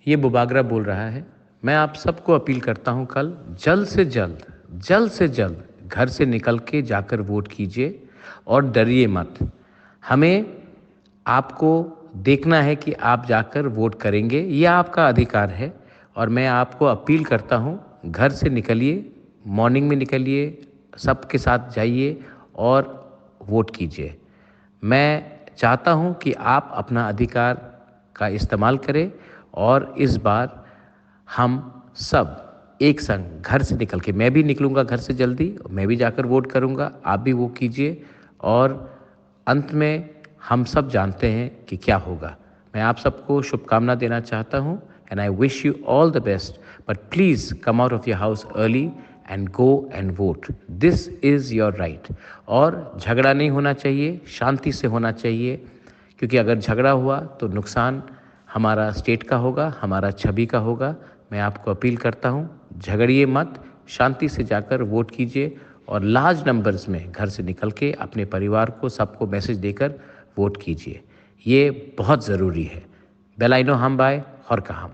ये बुबागरा बोल रहा है। मैं आप सबको अपील करता हूँ कल जल्द से जल्द घर से निकल के जाकर वोट कीजिए और डरिए मत। हमें आपको देखना है कि आप जाकर वोट करेंगे, ये आपका अधिकार है और मैं आपको अपील करता हूँ घर से निकलिए, मॉर्निंग में निकलिए, सबके साथ जाइए और वोट कीजिए। मैं चाहता हूँ कि आप अपना अधिकार का इस्तेमाल करें और इस बार हम सब एक संग घर से निकल के, मैं भी निकलूँगा घर से जल्दी, मैं भी जाकर वोट करूँगा, आप भी वो कीजिए और अंत में हम सब जानते हैं कि क्या होगा। मैं आप सबको शुभकामना देना चाहता हूँ and I wish you all the best, but please come out of your house early and go and vote. This is your right. और झगड़ा नहीं होना चाहिए, शांति से होना चाहिए, क्योंकि अगर झगड़ा हुआ तो नुकसान हमारा स्टेट का होगा, हमारा छवि का होगा। मैं आपको अपील करता हूँ, झगड़िए मत, शांति से जाकर वोट कीजिए और लार्ज नंबर्स में घर से निकल के अपने परिवार को सबको मैसेज देकर वोट कीजिए। ये बहुत ज़रूरी है। बेलाइनो हम बाय और कहाम।